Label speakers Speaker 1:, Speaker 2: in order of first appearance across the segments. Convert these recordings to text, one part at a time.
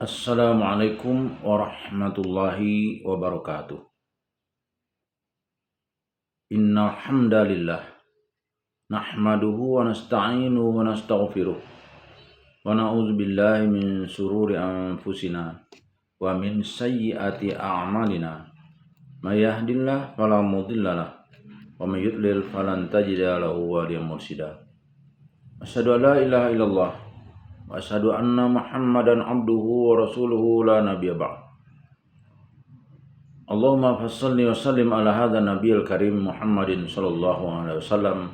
Speaker 1: Assalamualaikum warahmatullahi wabarakatuh. Innal hamdalillah nahmaduhu wa nasta'inuhu wa nastaghfiruh wa na'udzu billahi min shururi anfusina wa min sayyiati a'malina. May yahdihillahu fala mudhillalah wa may yudlil falan tajida lahu waliyyan mursyida. Asyhadu an la ilaha illallah wa asyhadu anna Muhammadan abduhu wa rasuluhu la nabiyya ba'd. Allahumma fassalli wa sallim ala hadha nabiyil karim Muhammadin sallallahu alaihi wasallam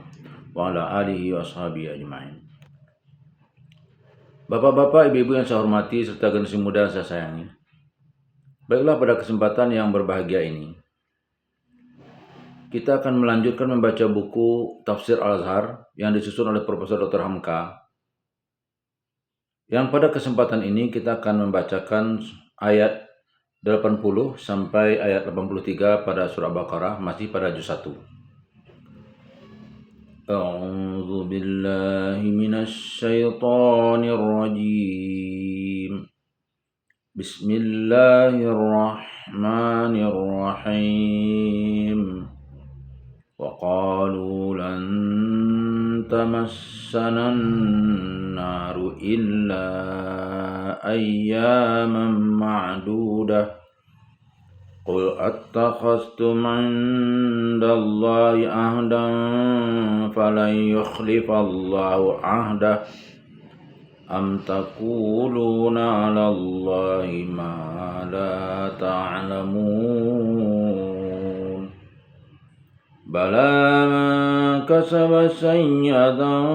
Speaker 1: wa ala alihi wa ashabihi ajma'in. Bapak-bapak, ibu-ibu yang saya hormati serta generasi muda yang saya sayangi. Baiklah, pada kesempatan yang berbahagia ini kita akan melanjutkan membaca buku Tafsir Al-Azhar yang disusun oleh Profesor Dr. Hamka. Yang pada kesempatan ini kita akan membacakan ayat 80 sampai ayat 83 pada surah Baqarah, masih pada juz 1. A'udzu billahi minasy syaithanir rajim. Bismillahirrahmanirrahim. Wa qalu lan tamassana an-naru illa ayyaman ma'dudah. Qul attakhastum 'indallahi ahdan falan yukhlifallahu 'ahdah am taquluna 'alallahi ma la ta'lamun. Bala man kasaba sayyi'atan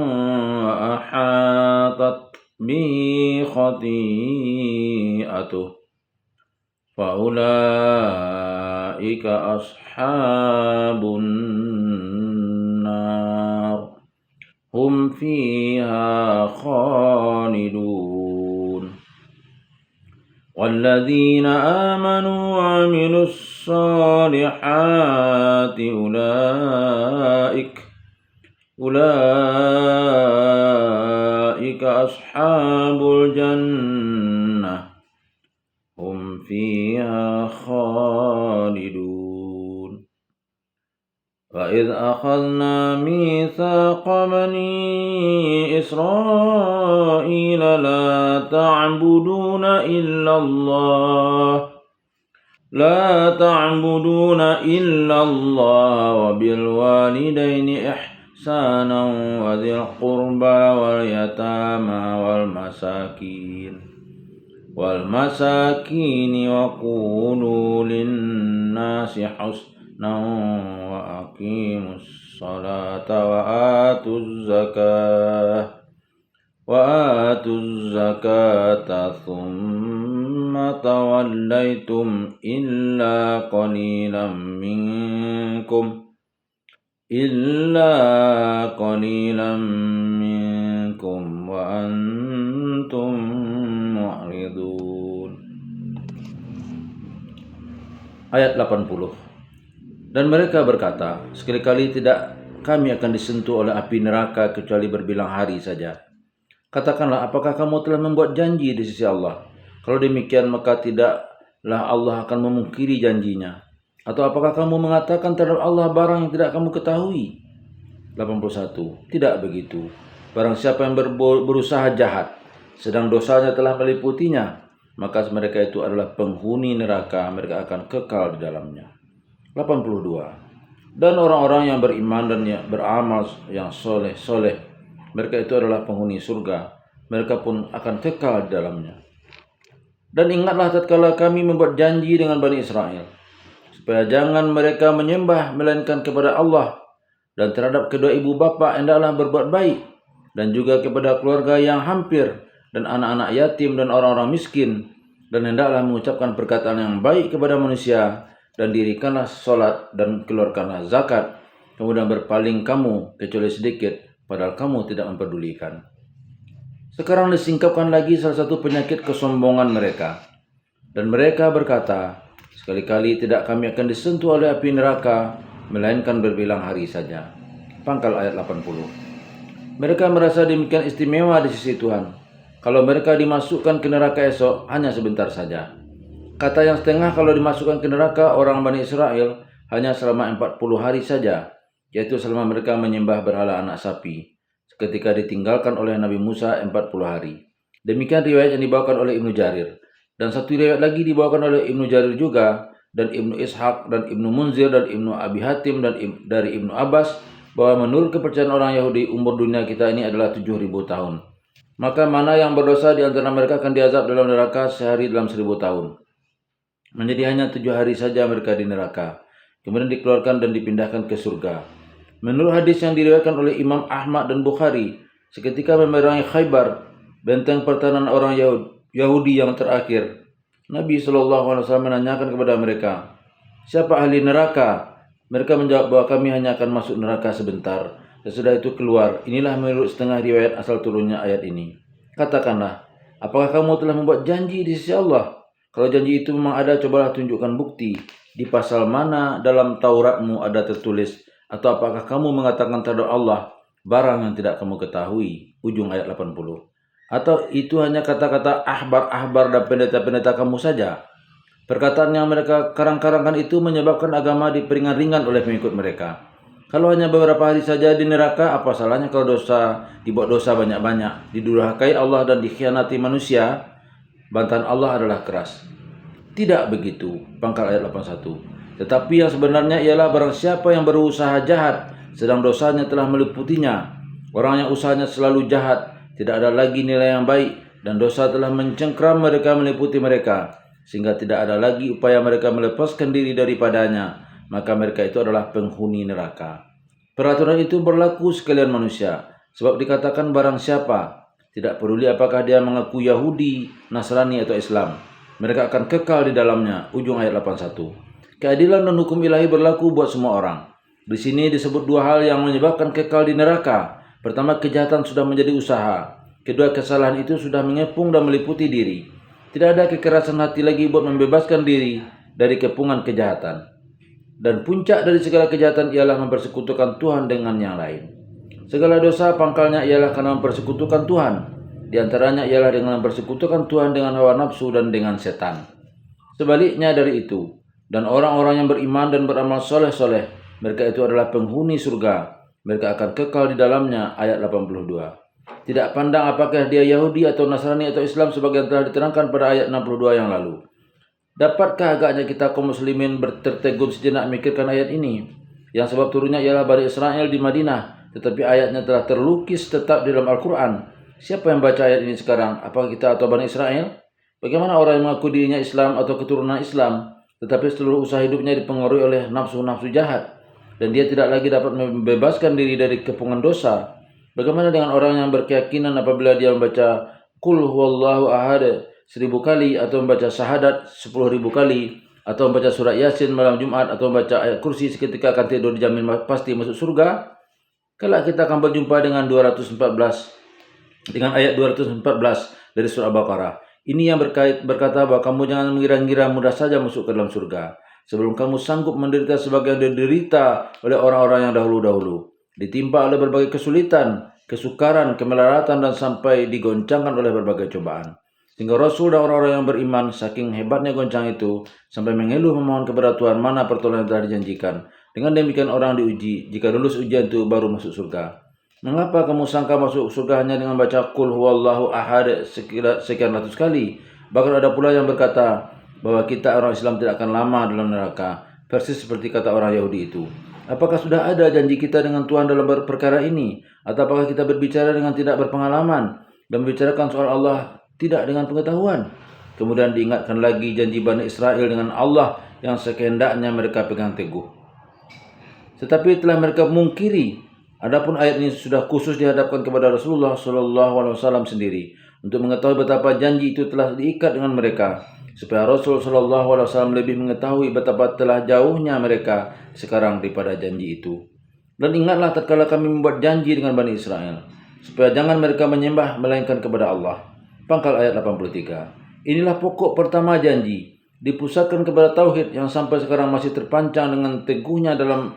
Speaker 1: wa ahatat bihi khati'atuh faulaika ashabun nar hum fiha khalidun. Walladzina amanu wa 'amilus solihati ulaika ashabul jannah hum fiha khalidun. Wa idh akhadna mitsaqa bani Israila la ta'buduna illallah wa bil walidaini ihsanan wa dzil qurba wal yatama wal masakin wa qulu lin-nasi husnan wa aqimus salata wa atuz zakata thumma tawallaitum illa qalilan minkum wa antum mu'ridun. Ayat 80. Dan mereka berkata, sekali-kali tidak kami akan disentuh oleh api neraka kecuali berbilang hari saja. Katakanlah, apakah kamu telah membuat janji di sisi Allah? Kalau demikian, maka tidaklah Allah akan memungkiri janjinya. Atau apakah kamu mengatakan terhadap Allah barang yang tidak kamu ketahui? 81. Tidak begitu. Barang siapa yang berusaha jahat, sedang dosanya telah meliputinya, maka mereka itu adalah penghuni neraka, mereka akan kekal di dalamnya. 82. Dan orang-orang yang beriman dan yang beramal yang soleh, mereka itu adalah penghuni surga, mereka pun akan kekal di dalamnya. Dan ingatlah tatkala kami membuat janji dengan Bani Israel, supaya jangan mereka menyembah melainkan kepada Allah, dan terhadap kedua ibu bapa hendaklah berbuat baik, dan juga kepada keluarga yang hampir, dan anak-anak yatim dan orang-orang miskin, dan hendaklah mengucapkan perkataan yang baik kepada manusia, dan dirikanlah sholat dan keluarkanlah zakat, kemudian berpaling kamu kecuali sedikit, padahal kamu tidak mempedulikan. Sekarang disingkapkan lagi salah satu penyakit kesombongan mereka. Dan mereka berkata, sekali-kali tidak kami akan disentuh oleh api neraka, melainkan berbilang hari saja. Pangkal ayat 80. Mereka merasa demikian istimewa di sisi Tuhan, kalau mereka dimasukkan ke neraka esok hanya sebentar saja. Kata yang setengah kalau dimasukkan ke neraka orang Bani Israel hanya selama 40 hari saja, yaitu selama mereka menyembah berhala anak sapi, ketika ditinggalkan oleh Nabi Musa 40 hari. Demikian riwayat yang dibawakan oleh Ibnu Jarir. Dan satu riwayat lagi dibawakan oleh Ibnu Jarir juga, dan Ibnu Ishaq, dan Ibnu Munzir, dan Ibnu Abi Hatim, dan dari Ibnu Abbas, bahwa menurut kepercayaan orang Yahudi, umur dunia kita ini adalah 7.000 tahun. Maka mana yang berdosa di antara mereka akan diazab dalam neraka sehari dalam 1.000 tahun. Menjadi hanya 7 hari saja mereka di neraka. Kemudian dikeluarkan dan dipindahkan ke surga. Menurut hadis yang diriwayatkan oleh Imam Ahmad dan Bukhari, seketika memerangi Khaybar, benteng pertahanan orang Yahudi yang terakhir, Nabi SAW menanyakan kepada mereka, siapa ahli neraka? Mereka menjawab bahwa kami hanya akan masuk neraka sebentar. Sesudah itu keluar. Inilah menurut setengah riwayat asal turunnya ayat ini. Katakanlah, apakah kamu telah membuat janji di sisi Allah? Kalau janji itu memang ada, cobalah tunjukkan bukti. Di pasal mana dalam Tauratmu ada tertulis? Atau apakah kamu mengatakan terhadap Allah barang yang tidak kamu ketahui? Ujung ayat 80. Atau itu hanya kata-kata ahbar-ahbar dan pendeta-pendeta kamu saja? Perkataan yang mereka karang-karangkan itu menyebabkan agama diperingan-ringan oleh pengikut mereka. Kalau hanya beberapa hari saja di neraka, apa salahnya kalau dibuat dosa banyak-banyak, didurhakai Allah dan dikhianati manusia? Bantahan Allah adalah keras. Tidak begitu, pangkal ayat 81. Tetapi yang sebenarnya ialah barang siapa yang berusaha jahat, sedang dosanya telah meliputinya. Orang yang usahanya selalu jahat, tidak ada lagi nilai yang baik, dan dosa telah mencengkram mereka meliputi mereka, sehingga tidak ada lagi upaya mereka melepaskan diri daripadanya. Maka mereka itu adalah penghuni neraka. Peraturan itu berlaku sekalian manusia, sebab dikatakan barang siapa, tidak peduli apakah dia mengaku Yahudi, Nasrani atau Islam, mereka akan kekal di dalamnya. Ujung ayat 81. Keadilan dan hukum ilahi berlaku buat semua orang. Di sini disebut dua hal yang menyebabkan kekal di neraka. Pertama, kejahatan sudah menjadi usaha. Kedua, kesalahan itu sudah mengepung dan meliputi diri. Tidak ada kekerasan hati lagi buat membebaskan diri dari kepungan kejahatan. Dan puncak dari segala kejahatan ialah mempersekutukan Tuhan dengan yang lain. Segala dosa pangkalnya ialah karena mempersekutukan Tuhan. Di antaranya ialah dengan mempersekutukan Tuhan dengan hawa nafsu dan dengan setan. Sebaliknya dari itu, dan orang-orang yang beriman dan beramal soleh-soleh, mereka itu adalah penghuni surga. Mereka akan kekal di dalamnya. Ayat 82. Tidak pandang apakah dia Yahudi atau Nasrani atau Islam sebagaimana telah diterangkan pada ayat 62 yang lalu. Dapatkah agaknya kita kaum muslimin tertegun sejenak memikirkan ayat ini? Yang sebab turunnya ialah Bani Israel di Madinah, tetapi ayatnya telah terlukis tetap di dalam Al-Quran. Siapa yang baca ayat ini sekarang? Apakah kita atau Bani Israel? Bagaimana orang yang mengaku dirinya Islam atau keturunan Islam, tetapi seluruh usaha hidupnya dipengaruhi oleh nafsu-nafsu jahat, dan dia tidak lagi dapat membebaskan diri dari kepungan dosa? Bagaimana dengan orang yang berkeyakinan apabila dia membaca Qul huwallahu ahad 1000 kali, atau membaca syahadat 10.000 kali, atau membaca surat Yasin malam Jumat, atau membaca ayat kursi seketika akan tidur dijamin pasti masuk surga? Kelak kita akan berjumpa dengan ayat 214 dari surah Al-Baqarah. Ini yang berkata bahwa kamu jangan mengira-ngira mudah saja masuk ke dalam surga, sebelum kamu sanggup menderita sebagai yang diderita oleh orang-orang yang dahulu-dahulu, ditimpa oleh berbagai kesulitan, kesukaran, kemelaratan, dan sampai digoncangkan oleh berbagai cobaan. Sehingga Rasul dan orang-orang yang beriman saking hebatnya goncang itu sampai mengeluh memohon kepada Tuhan mana pertolongan yang telah dijanjikan. Dengan demikian orang diuji, jika lulus ujian itu baru masuk surga. Mengapa kamu sangka masuk surga hanya dengan baca Qul huwallahu ahad sekian ratus kali? Bahkan ada pula yang berkata bahwa kita orang Islam tidak akan lama dalam neraka, persis seperti kata orang Yahudi itu. Apakah sudah ada janji kita dengan Tuhan dalam perkara ini? Atau apakah kita berbicara dengan tidak berpengalaman dan membicarakan soal Allah tidak dengan pengetahuan? Kemudian diingatkan lagi janji Bani Israel dengan Allah yang sekehendaknya mereka pegang teguh, tetapi telah mereka mungkiri. Adapun ayat ini sudah khusus dihadapkan kepada Rasulullah SAW sendiri untuk mengetahui betapa janji itu telah diikat dengan mereka, supaya Rasul SAW lebih mengetahui betapa telah jauhnya mereka sekarang daripada janji itu. Dan ingatlah tatkala kami membuat janji dengan Bani Israel, supaya jangan mereka menyembah melainkan kepada Allah. Pangkal ayat 83. Inilah pokok pertama janji, dipusatkan kepada tauhid yang sampai sekarang masih terpancang dengan teguhnya dalam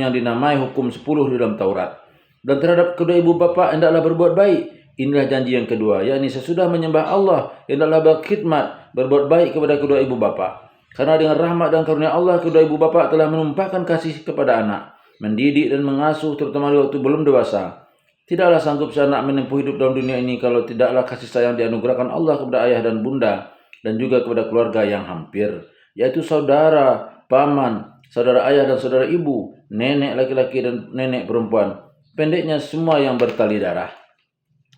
Speaker 1: yang dinamai hukum 10 di dalam Taurat. Dan terhadap kedua ibu bapa hendaklah berbuat baik. Inilah janji yang kedua, yakni sesudah menyembah Allah, hendaklah berkhidmat, berbuat baik kepada kedua ibu bapa. Karena dengan rahmat dan karunia Allah, kedua ibu bapa telah menumpahkan kasih kepada anak, mendidik dan mengasuh terutama di waktu belum dewasa. Tidaklah sanggup seanak menempuh hidup dalam dunia ini kalau tidaklah kasih sayang dianugerahkan Allah kepada ayah dan bunda, dan juga kepada keluarga yang hampir, yaitu saudara, paman, saudara ayah dan saudara ibu, nenek laki-laki dan nenek perempuan, pendeknya semua yang bertali darah.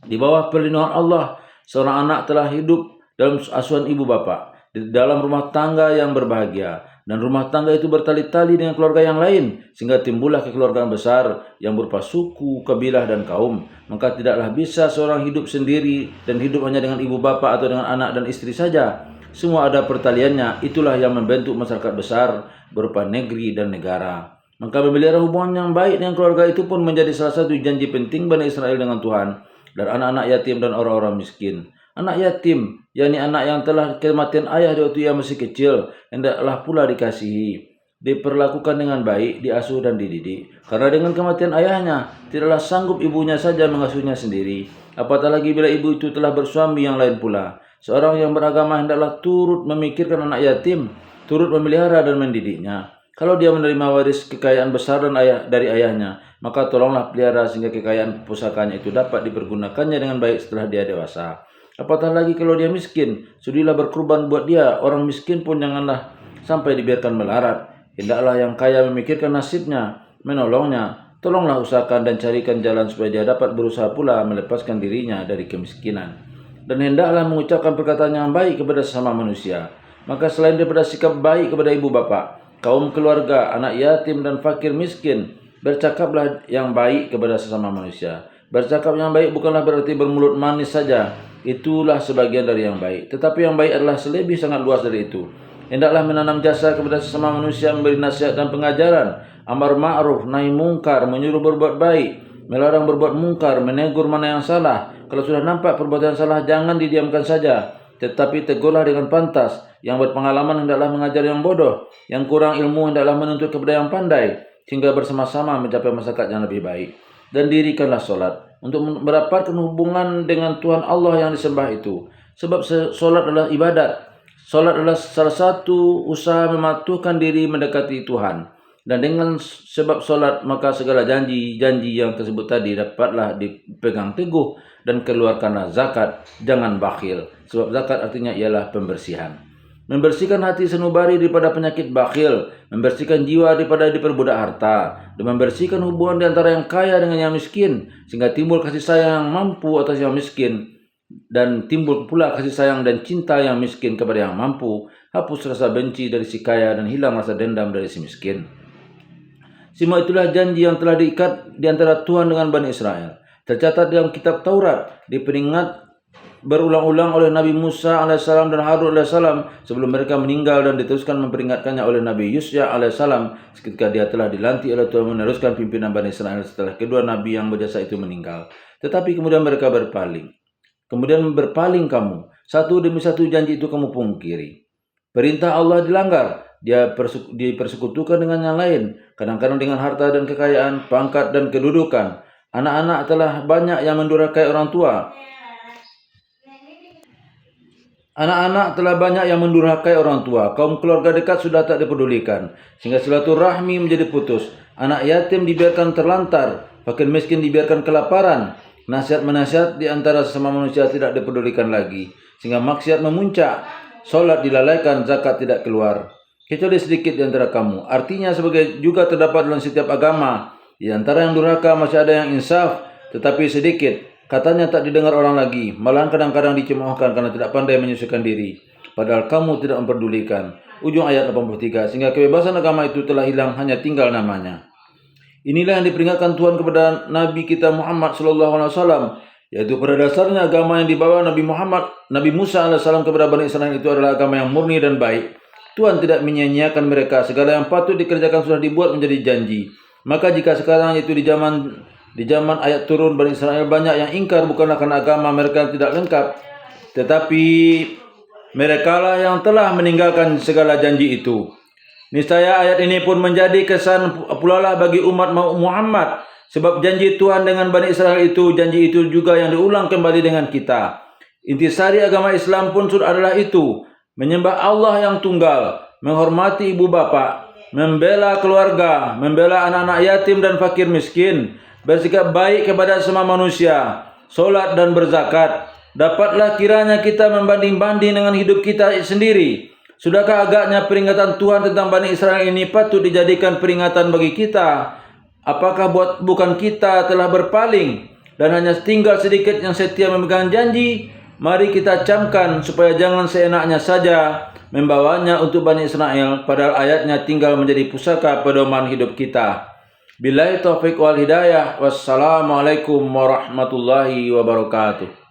Speaker 1: Di bawah perlindungan Allah, seorang anak telah hidup dalam asuhan ibu bapa, di dalam rumah tangga yang berbahagia, dan rumah tangga itu bertali-tali dengan keluarga yang lain, sehingga timbullah kekeluargaan besar yang berupa suku, kabilah, dan kaum. Maka tidaklah bisa seorang hidup sendiri dan hidup hanya dengan ibu bapa atau dengan anak dan istri saja. Semua ada pertaliannya, itulah yang membentuk masyarakat besar berupa negeri dan negara. Maka memelihara hubungan yang baik dengan keluarga itu pun menjadi salah satu janji penting Bani Israel dengan Tuhan, dan anak-anak yatim dan orang-orang miskin. Anak yatim, yakni anak yang telah kematian ayah di waktu ia masih kecil, hendaklah pula dikasihi, diperlakukan dengan baik, diasuh dan dididik. Karena dengan kematian ayahnya, tidaklah sanggup ibunya saja mengasuhnya sendiri. Apatah lagi bila ibu itu telah bersuami yang lain pula. Seorang yang beragama hendaklah turut memikirkan anak yatim, turut memelihara dan mendidiknya. Kalau dia menerima waris kekayaan besar dari ayahnya, maka tolonglah pelihara sehingga kekayaan pusakanya itu dapat dipergunakannya dengan baik setelah dia dewasa. Apatah lagi kalau dia miskin, sudilah berkorban buat dia. Orang miskin pun janganlah sampai dibiarkan melarat. Hendaklah yang kaya memikirkan nasibnya, menolongnya. Tolonglah usahakan dan carikan jalan supaya dia dapat berusaha pula melepaskan dirinya dari kemiskinan. Dan hendaklah mengucapkan perkataan yang baik kepada sesama manusia. Maka selain daripada sikap baik kepada ibu bapa, kaum keluarga, anak yatim dan fakir miskin, bercakaplah yang baik kepada sesama manusia. Bercakap yang baik bukanlah berarti bermulut manis saja. Itulah sebagian dari yang baik. Tetapi yang baik adalah selebih sangat luas dari itu. Hendaklah menanam jasa kepada sesama manusia, memberi nasihat dan pengajaran, amar ma'ruf, nahi mungkar, menyuruh berbuat baik, melarang berbuat mungkar, menegur mana yang salah. Kalau sudah nampak perbuatan salah, jangan didiamkan saja, tetapi tegurlah dengan pantas. Yang berpengalaman hendaklah mengajar yang bodoh, yang kurang ilmu hendaklah menuntut kepada yang pandai, sehingga bersama-sama mencapai masyarakat yang lebih baik. Dan dirikanlah solat untuk merapatkan hubungan dengan Tuhan Allah yang disembah itu. Sebab solat adalah ibadat. Solat adalah salah satu usaha mematuhkan diri mendekati Tuhan. Dan dengan sebab solat, maka segala janji-janji yang tersebut tadi dapatlah dipegang teguh, dan keluarkanlah zakat, jangan bakhil. Sebab zakat artinya ialah pembersihan. Membersihkan hati sanubari daripada penyakit bakhil, membersihkan jiwa daripada diperbudak harta, dan membersihkan hubungan di antara yang kaya dengan yang miskin, sehingga timbul kasih sayang yang mampu atas yang miskin, dan timbul pula kasih sayang dan cinta yang miskin kepada yang mampu. Hapus rasa benci dari si kaya dan hilang rasa dendam dari si miskin. Semua itulah janji yang telah diikat di antara Tuhan dengan Bani Israel. Tercatat dalam kitab Taurat, diperingat berulang-ulang oleh Nabi Musa alaihissalam dan Harun alaihissalam sebelum mereka meninggal, dan diteruskan memperingatkannya oleh Nabi Yusya alaihissalam ketika dia telah dilantik oleh Tuhan meneruskan pimpinan Bani Israel setelah kedua Nabi yang berjasa itu meninggal. Tetapi kemudian mereka berpaling. Kemudian berpaling kamu, satu demi satu janji itu kamu pungkiri. Perintah Allah dilanggar, dia dipersekutukan dengan yang lain, kadang-kadang dengan harta dan kekayaan, pangkat dan kedudukan. Anak-anak telah banyak yang mendurhakai orang tua. Anak-anak telah banyak yang mendurhakai orang tua. Kaum keluarga dekat sudah tak dipedulikan, sehingga silaturahmi menjadi putus. Anak yatim dibiarkan terlantar, fakir miskin dibiarkan kelaparan. Nasihat-menasihat di antara sesama manusia tidak dipedulikan lagi, sehingga maksiat memuncak. Solat dilalaikan, zakat tidak keluar, kecuali sedikit di antara kamu. Artinya sebagai juga terdapat dalam setiap agama. Di antara yang durhaka masih ada yang insaf, tetapi sedikit. Katanya tak didengar orang lagi, malah kadang-kadang dicemoohkan karena tidak pandai menyesuaikan diri. Padahal kamu tidak memperdulikan. Ujung ayat 83, sehingga kebebasan agama itu telah hilang, hanya tinggal namanya. Inilah yang diperingatkan Tuhan kepada Nabi kita Muhammad SAW, yaitu pada dasarnya agama yang dibawa Nabi Musa alaihissalam kepada Bani Israel itu adalah agama yang murni dan baik. Tuhan tidak menyia-nyiakan mereka. Segala yang patut dikerjakan sudah dibuat menjadi janji. Maka jika sekarang itu di zaman ayat turun Bani Israel banyak yang ingkar, bukanlah karena agama mereka tidak lengkap, tetapi merekalah yang telah meninggalkan segala janji itu. Niscaya ayat ini pun menjadi kesan pula lah bagi umat Muhammad, Sebab janji Tuhan dengan Bani Israel itu, janji itu juga yang diulang kembali dengan kita. Intisari agama Islam pun adalah itu, menyembah Allah yang tunggal, menghormati ibu bapa, membela keluarga, membela anak-anak yatim dan fakir miskin, bersikap baik kepada semua manusia, solat dan berzakat. Dapatlah kiranya kita membanding-banding dengan hidup kita sendiri. Sudahkah agaknya peringatan Tuhan tentang Bani Israel ini patut dijadikan peringatan bagi kita? Apakah bukan kita telah berpaling dan hanya tinggal sedikit yang setia memegang janji? Mari kita camkan supaya jangan seenaknya saja membawanya untuk Bani Israel, padahal ayatnya tinggal menjadi pusaka pedoman hidup kita. Billahi taufiq wal hidayah. Wassalamualaikum warahmatullahi wabarakatuh.